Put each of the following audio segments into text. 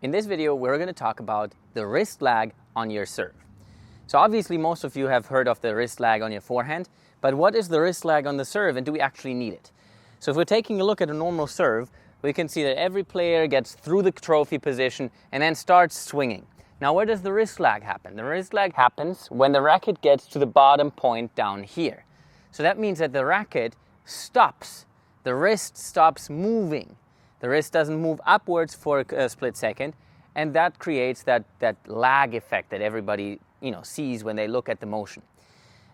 In this video, we're going to talk about the wrist lag on your serve. So obviously, most of you have heard of the wrist lag on your forehand, but what is the wrist lag on the serve and do we actually need it? So if we're taking a look at a normal serve, we can see that every player gets through the trophy position and then starts swinging. Now, where does the wrist lag happen? The wrist lag happens when the racket gets to the bottom point down here. So that means that the racket stops. The wrist stops moving. The wrist doesn't move upwards for a split second, and that creates that lag effect that everybody sees when they look at the motion.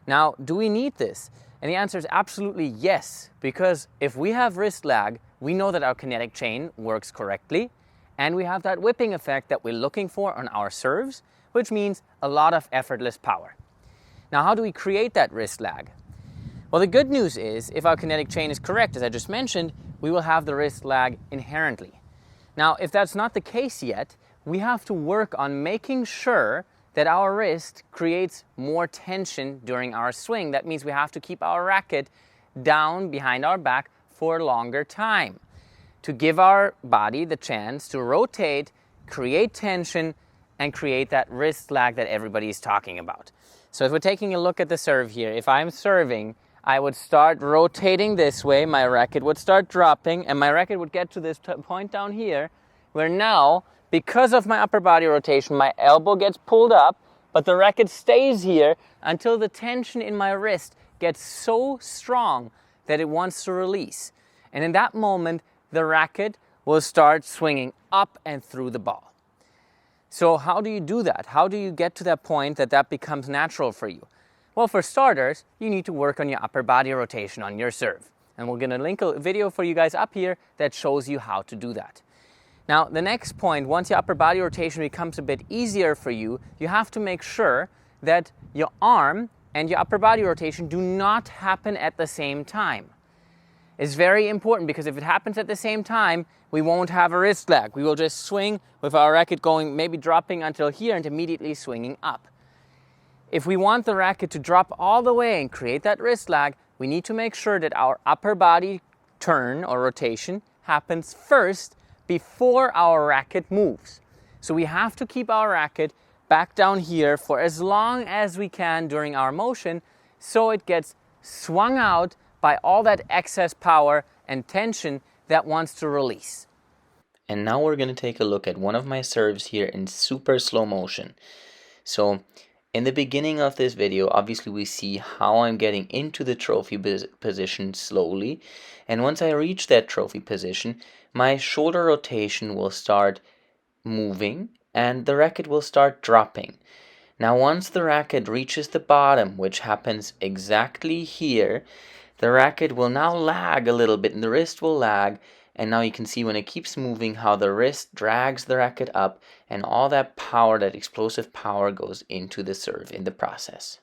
Now, do we need this? And the answer is absolutely yes, because if we have wrist lag, we know that our kinetic chain works correctly, and we have that whipping effect that we're looking for on our serves, which means a lot of effortless power. Now, how do we create that wrist lag? Well, the good news is, if our kinetic chain is correct, as I just mentioned, we will have the wrist lag inherently. Now, if that's not the case yet, we have to work on making sure that our wrist creates more tension during our swing. That means we have to keep our racket down behind our back for a longer time to give our body the chance to rotate, create tension, and create that wrist lag that everybody is talking about. So if we're taking a look at the serve here, if I'm serving, I would start rotating this way, my racket would start dropping, and my racket would get to this point down here, where now, because of my upper body rotation, my elbow gets pulled up, but the racket stays here until the tension in my wrist gets so strong that it wants to release. And in that moment, the racket will start swinging up and through the ball. So how do you do that? How do you get to that point that becomes natural for you? Well, for starters, you need to work on your upper body rotation on your serve. And we're going to link a video for you guys up here that shows you how to do that. Now, the next point, once your upper body rotation becomes a bit easier for you, you have to make sure that your arm and your upper body rotation do not happen at the same time. It's very important because if it happens at the same time, we won't have a wrist lag. We will just swing with our racket going, maybe dropping until here and immediately swinging up. If we want the racket to drop all the way and create that wrist lag, we need to make sure that our upper body turn or rotation happens first before our racket moves. So we have to keep our racket back down here for as long as we can during our motion so it gets swung out by all that excess power and tension that wants to release. And now we're going to take a look at one of my serves here in super slow motion. So in the beginning of this video, obviously we see how I'm getting into the trophy position slowly. And once I reach that trophy position, my shoulder rotation will start moving and the racket will start dropping. Now, once the racket reaches the bottom, which happens exactly here, the racket will now lag a little bit and the wrist will lag. And now you can see when it keeps moving how the wrist drags the racket up and all that power, that explosive power, goes into the serve in the process.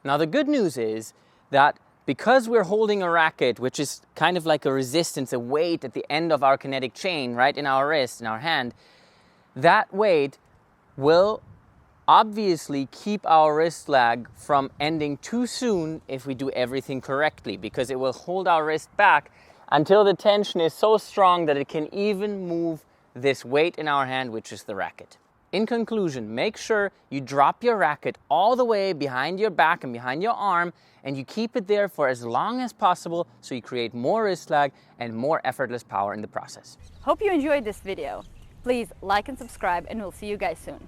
Now the good news is that because we're holding a racket, which is kind of like a resistance, a weight at the end of our kinetic chain, right in our wrist, in our hand, that weight will obviously keep our wrist lag from ending too soon if we do everything correctly, because it will hold our wrist back until the tension is so strong that it can even move this weight in our hand, which is the racket. In conclusion, make sure you drop your racket all the way behind your back and behind your arm, and you keep it there for as long as possible so you create more wrist lag and more effortless power in the process. Hope you enjoyed this video. Please like and subscribe, and we'll see you guys soon.